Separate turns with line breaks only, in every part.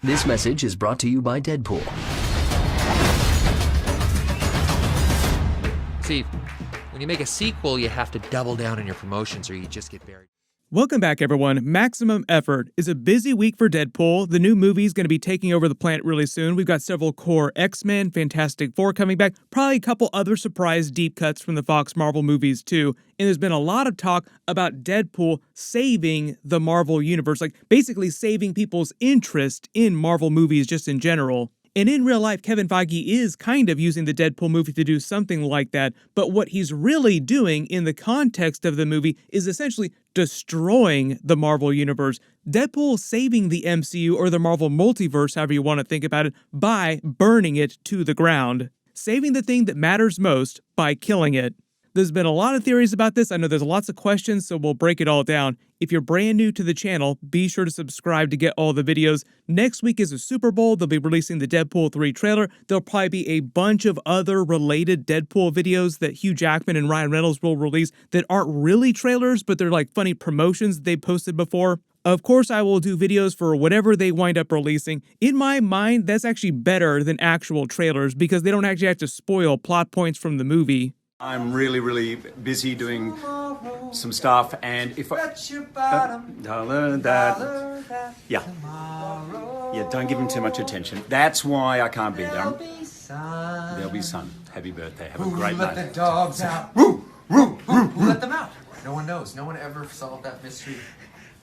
This message is brought to you by Deadpool.
See, when you make a sequel, you have to double down on your promotions or you just get buried.
Welcome back, everyone. Maximum Effort is a busy week for Deadpool. The new movie is going to be taking over the planet really soon. We've got several core X-Men, Fantastic Four coming back, probably a couple other surprise deep cuts from the Fox Marvel movies too. And there's been a lot of talk about Deadpool saving the Marvel universe, like basically saving people's interest in Marvel movies just in general. And in real life, Kevin Feige is kind of using the Deadpool movie to do something like that, but what he's really doing in the context of the movie is essentially destroying the Marvel universe. Deadpool saving the MCU or the Marvel multiverse, however you want to think about it, by burning it to the ground. Saving the thing that matters most by killing it. There's been a lot of theories about this. I know there's lots of questions, so we'll break it all down. If you're brand new to the channel, be sure to subscribe to get all the videos. Next week is the Super Bowl. They'll be releasing the Deadpool 3 trailer. There'll probably be a bunch of other related Deadpool videos that Hugh Jackman and Ryan Reynolds will release that aren't really trailers, but they're like funny promotions they posted before. Of course, I will do videos for whatever they wind up releasing. In my mind, that's actually better than actual trailers because they don't actually have to spoil plot points from the movie.
I'm really busy doing some stuff, and if I don't give him too much attention. That's why I can't be there. There'll be sun. Happy birthday. Have a great night.
Let the dogs out.
Woo!
Who let them out? No one knows. No one ever solved that mystery.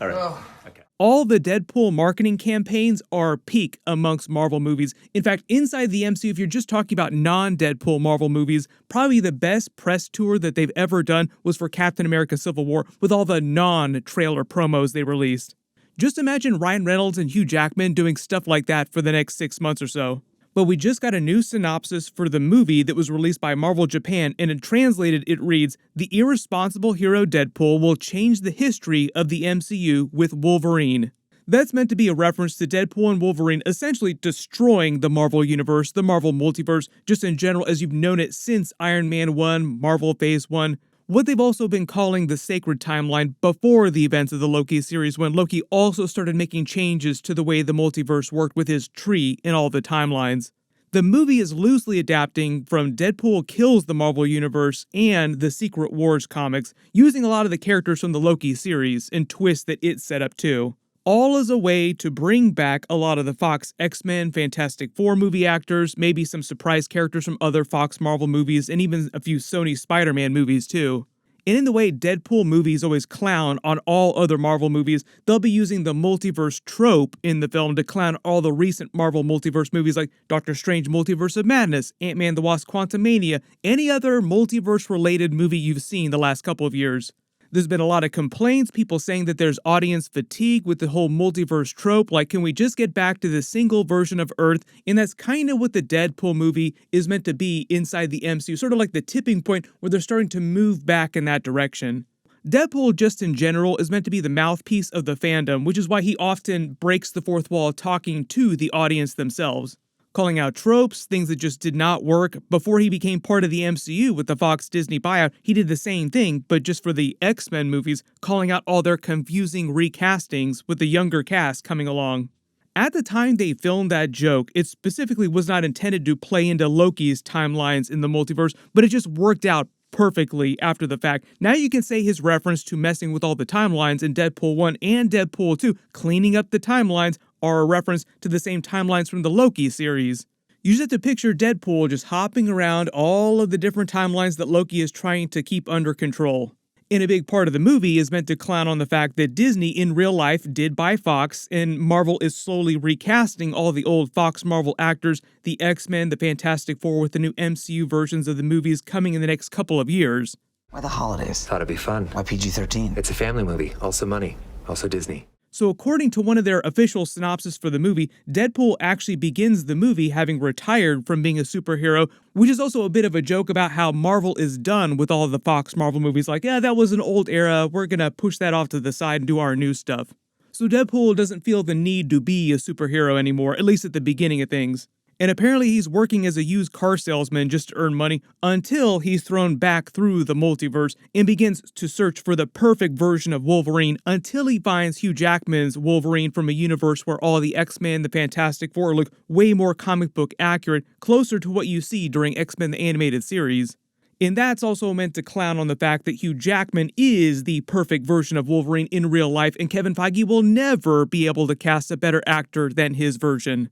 All right.
Ugh.
Okay.
All the Deadpool marketing campaigns are peak amongst Marvel movies. In fact, inside the MCU, if you're just talking about non-Deadpool Marvel movies, probably the best press tour that they've ever done was for Captain America Civil War with all the non-trailer promos they released. Just imagine Ryan Reynolds and Hugh Jackman doing stuff like that for the next 6 months or so. But we just got a new synopsis for the movie that was released by Marvel Japan, and translated it reads, "The irresponsible hero Deadpool will change the history of the MCU with Wolverine." That's meant to be a reference to Deadpool and Wolverine essentially destroying the Marvel Universe, the Marvel Multiverse, just in general as you've known it since Iron Man 1, Marvel Phase 1. What they've also been calling the Sacred Timeline before the events of the Loki series, when Loki also started making changes to the way the multiverse worked with his tree in all the timelines. The movie is loosely adapting from Deadpool Kills the Marvel Universe and the Secret Wars comics, using a lot of the characters from the Loki series and twists that it set up too. All as a way to bring back a lot of the Fox X-Men, Fantastic Four movie actors, maybe some surprise characters from other Fox Marvel movies, and even a few Sony Spider-Man movies too. And in the way Deadpool movies always clown on all other Marvel movies, they'll be using the multiverse trope in the film to clown all the recent Marvel multiverse movies like Doctor Strange Multiverse of Madness, Ant-Man the Wasp Quantumania, any other multiverse-related movie you've seen the last couple of years. There's been a lot of complaints, people saying that there's audience fatigue with the whole multiverse trope, like can we just get back to the single version of Earth? And that's kind of what the Deadpool movie is meant to be inside the MCU, sort of like the tipping point where they're starting to move back in that direction. Deadpool, just in general, is meant to be the mouthpiece of the fandom, which is why he often breaks the fourth wall talking to the audience themselves. Calling out tropes, things that just did not work. Before he became part of the MCU with the Fox Disney buyout, he did the same thing, but just for the X-Men movies, calling out all their confusing recastings with the younger cast coming along. At the time they filmed that joke, it specifically was not intended to play into Loki's timelines in the multiverse, but it just worked out perfectly after the fact. Now you can say his reference to messing with all the timelines in Deadpool 1 and Deadpool 2, cleaning up the timelines, are a reference to the same timelines from the Loki series. You just have to picture Deadpool just hopping around all of the different timelines that Loki is trying to keep under control. And a big part of the movie is meant to clown on the fact that Disney in real life did buy Fox, and Marvel is slowly recasting all the old Fox Marvel actors, the X-Men, the Fantastic Four, with the new MCU versions of the movies coming in the next couple of years.
Why the holidays?
Thought it'd be fun.
Why PG-13?
It's a family movie, also money, also Disney.
So according to one of their official synopsis for the movie, Deadpool actually begins the movie having retired from being a superhero, which is also a bit of a joke about how Marvel is done with all of the Fox Marvel movies. Like, yeah, that was an old era, we're gonna push that off to the side and do our new stuff. So Deadpool doesn't feel the need to be a superhero anymore, at least at the beginning of things. And apparently he's working as a used car salesman just to earn money until he's thrown back through the multiverse and begins to search for the perfect version of Wolverine until he finds Hugh Jackman's Wolverine from a universe where all the X-Men, the Fantastic Four look way more comic book accurate, closer to what you see during X-Men the Animated Series. And that's also meant to clown on the fact that Hugh Jackman is the perfect version of Wolverine in real life, and Kevin Feige will never be able to cast a better actor than his version.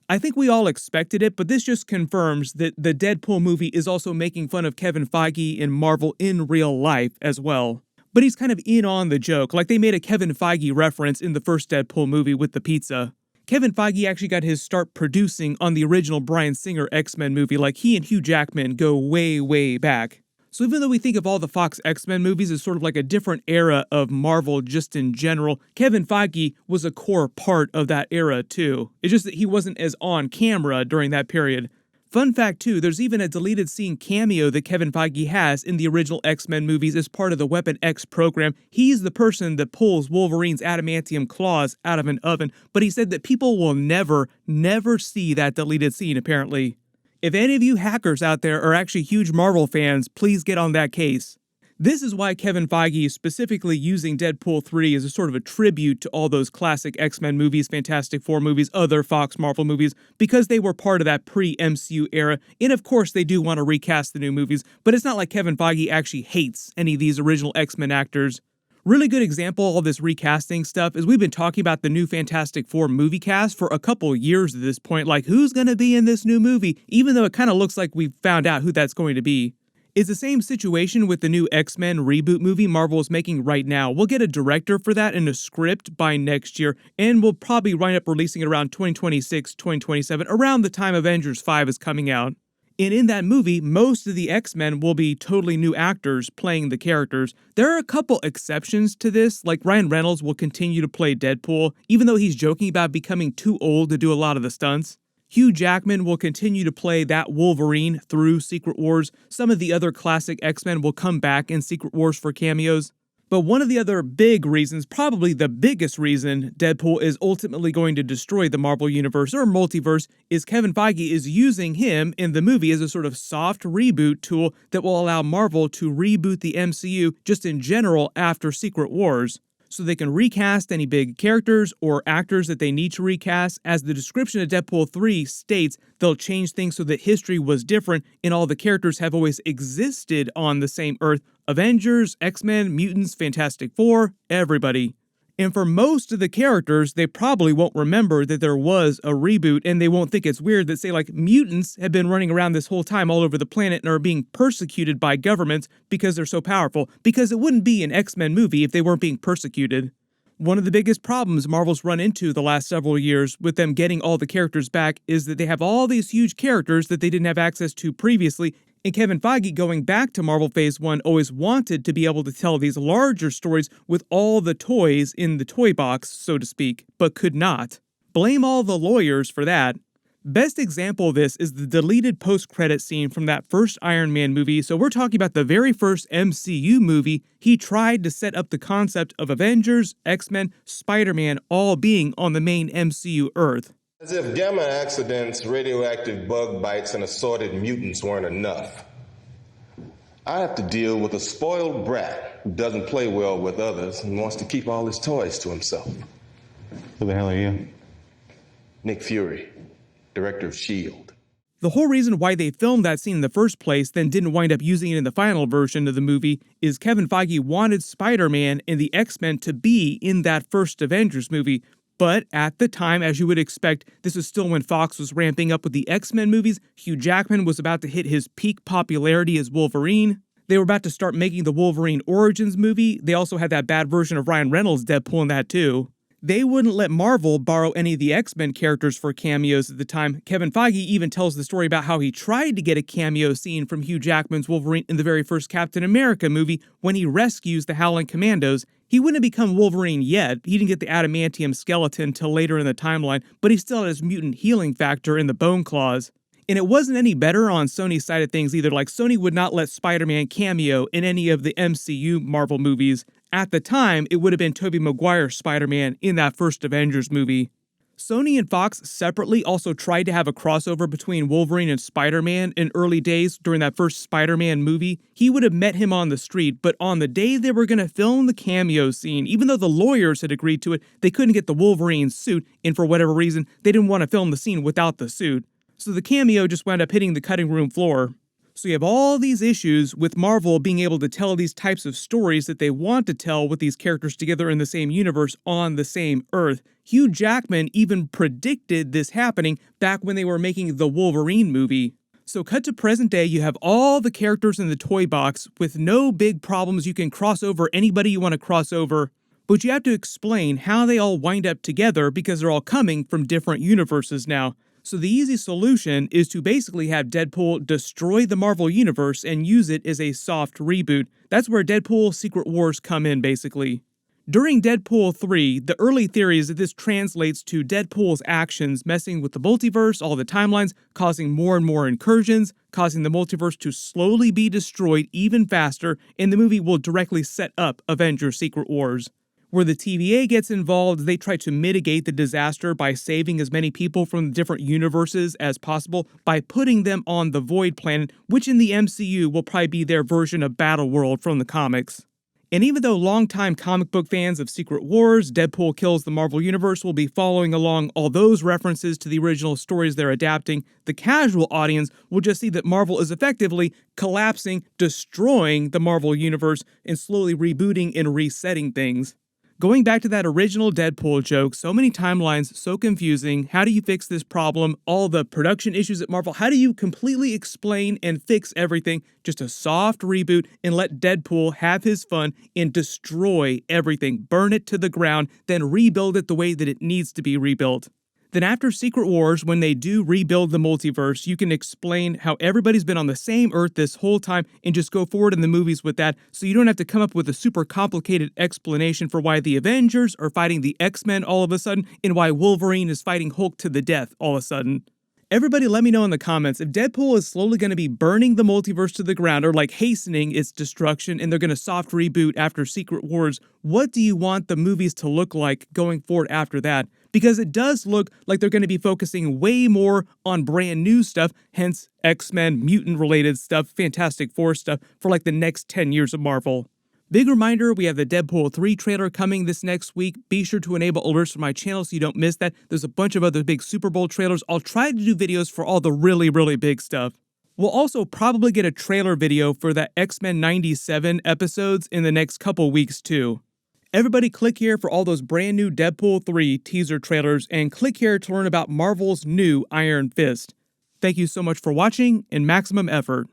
I think we all expected it, but this just confirms that the Deadpool movie is also making fun of Kevin Feige and Marvel in real life as well. But he's kind of in on the joke, like they made a Kevin Feige reference in the first Deadpool movie with the pizza. Kevin Feige actually got his start producing on the original Bryan Singer X-Men movie, like he and Hugh Jackman go way, way back. So even though we think of all the Fox X-Men movies as sort of like a different era of Marvel just in general, Kevin Feige was a core part of that era too. It's just that he wasn't as on camera during that period. Fun fact too, there's even a deleted scene cameo that Kevin Feige has in the original X-Men movies as part of the Weapon X program. He's the person that pulls Wolverine's adamantium claws out of an oven, but he said that people will never see that deleted scene apparently. If any of you hackers out there are actually huge Marvel fans, please get on that case. This is why Kevin Feige is specifically using Deadpool 3 as a sort of a tribute to all those classic X-Men movies, Fantastic Four movies, other Fox Marvel movies, because they were part of that pre-MCU era. And of course, they do want to recast the new movies, but it's not like Kevin Feige actually hates any of these original X-Men actors. Really good example of all this recasting stuff is we've been talking about the new Fantastic Four movie cast for a couple years at this point, like who's going to be in this new movie, even though it kind of looks like we've found out who that's going to be. It's the same situation with the new X-Men reboot movie Marvel is making right now. We'll get a director for that and a script by next year, and we'll probably wind up releasing it around 2026, 2027, around the time Avengers 5 is coming out. And in that movie, most of the X-Men will be totally new actors playing the characters. There are a couple exceptions to this, like Ryan Reynolds will continue to play Deadpool, even though he's joking about becoming too old to do a lot of the stunts. Hugh Jackman will continue to play that Wolverine through Secret Wars. Some of the other classic X-Men will come back in Secret Wars for cameos. But one of the other big reasons, probably the biggest reason Deadpool is ultimately going to destroy the Marvel Universe or multiverse is Kevin Feige is using him in the movie as a sort of soft reboot tool that will allow Marvel to reboot the MCU just in general after Secret Wars. So they can recast any big characters or actors that they need to recast. As the description of Deadpool 3 states, they'll change things so that history was different and all the characters have always existed on the same Earth. Avengers, X-Men, mutants, Fantastic Four, everybody. And for most of the characters, they probably won't remember that there was a reboot, and they won't think it's weird that, say, like, mutants have been running around this whole time all over the planet and are being persecuted by governments because they're so powerful, because it wouldn't be an X-Men movie if they weren't being persecuted. One of the biggest problems Marvel's run into the last several years with them getting all the characters back is that they have all these huge characters that they didn't have access to previously. And Kevin Feige, going back to Marvel Phase 1, always wanted to be able to tell these larger stories with all the toys in the toy box, so to speak, but could not. Blame all the lawyers for that. Best example of this is the deleted post-credit scene from that first Iron Man movie. So we're talking about the very first MCU movie. He tried to set up the concept of Avengers, X-Men, Spider-Man all being on the main MCU Earth.
As if gamma accidents, radioactive bug bites, and assorted mutants weren't enough. I have to deal with a spoiled brat who doesn't play well with others and wants to keep all his toys to himself.
Who the hell are you?
Nick Fury, director of S.H.I.E.L.D.
The whole reason why they filmed that scene in the first place, then didn't wind up using it in the final version of the movie, is Kevin Feige wanted Spider-Man and the X-Men to be in that first Avengers movie. But at the time, as you would expect, this was still when Fox was ramping up with the X-Men movies. Hugh Jackman was about to hit his peak popularity as Wolverine. They were about to start making the Wolverine Origins movie. They also had that bad version of Ryan Reynolds' Deadpool in that too. They wouldn't let Marvel borrow any of the X-Men characters for cameos at the time. Kevin Feige even tells the story about how he tried to get a cameo scene from Hugh Jackman's Wolverine in the very first Captain America movie when he rescues the Howling Commandos. He wouldn't have become Wolverine yet. He didn't get the adamantium skeleton till later in the timeline, but he still had his mutant healing factor in the bone claws. And it wasn't any better on Sony's side of things either. Like, Sony would not let Spider-Man cameo in any of the MCU Marvel movies. At the time, it would have been Tobey Maguire's Spider-Man in that first Avengers movie. Sony and Fox separately also tried to have a crossover between Wolverine and Spider-Man in early days during that first Spider-Man movie. He would have met him on the street, but on the day they were going to film the cameo scene, even though the lawyers had agreed to it, they couldn't get the Wolverine suit, and for whatever reason, they didn't want to film the scene without the suit. So the cameo just wound up hitting the cutting room floor. So you have all these issues with Marvel being able to tell these types of stories that they want to tell with these characters together in the same universe on the same Earth. Hugh Jackman even predicted this happening back when they were making the Wolverine movie. So cut to present day, you have all the characters in the toy box with no big problems. You can cross over anybody you want to cross over, but you have to explain how they all wind up together because they're all coming from different universes now. So the easy solution is to basically have Deadpool destroy the Marvel Universe and use it as a soft reboot. That's where Deadpool Secret Wars come in, basically. During Deadpool 3, the early theory is that this translates to Deadpool's actions messing with the multiverse, all the timelines, causing more and more incursions, causing the multiverse to slowly be destroyed even faster, and the movie will directly set up Avengers Secret Wars. Where the TVA gets involved, they try to mitigate the disaster by saving as many people from the different universes as possible by putting them on the Void Planet, which in the MCU will probably be their version of Battleworld from the comics. And even though longtime comic book fans of Secret Wars, Deadpool Kills the Marvel Universe will be following along all those references to the original stories they're adapting, the casual audience will just see that Marvel is effectively collapsing, destroying the Marvel Universe, and slowly rebooting and resetting things. Going back to that original Deadpool joke, so many timelines, so confusing. How do you fix this problem? All the production issues at Marvel, how do you completely explain and fix everything? Just a soft reboot and let Deadpool have his fun and destroy everything. Burn it to the ground, then rebuild it the way that it needs to be rebuilt. Then after Secret Wars, when they do rebuild the multiverse, you can explain how everybody's been on the same Earth this whole time and just go forward in the movies with that, so you don't have to come up with a super complicated explanation for why the Avengers are fighting the X-Men all of a sudden and why Wolverine is fighting Hulk to the death all of a sudden. Everybody let me know in the comments if Deadpool is slowly going to be burning the multiverse to the ground or like hastening its destruction and they're going to soft reboot after Secret Wars. What do you want the movies to look like going forward after that? Because it does look like they're going to be focusing way more on brand new stuff, hence X-Men, mutant-related stuff, Fantastic Four stuff for like the next 10 years of Marvel. Big reminder, we have the Deadpool 3 trailer coming this next week. Be sure to enable alerts for my channel so you don't miss that. There's a bunch of other big Super Bowl trailers. I'll try to do videos for all the really, really big stuff. We'll also probably get a trailer video for the X-Men 97 episodes in the next couple weeks too. Everybody click here for all those brand new Deadpool 3 teaser trailers and click here to learn about Marvel's new Iron Fist. Thank you so much for watching and maximum effort.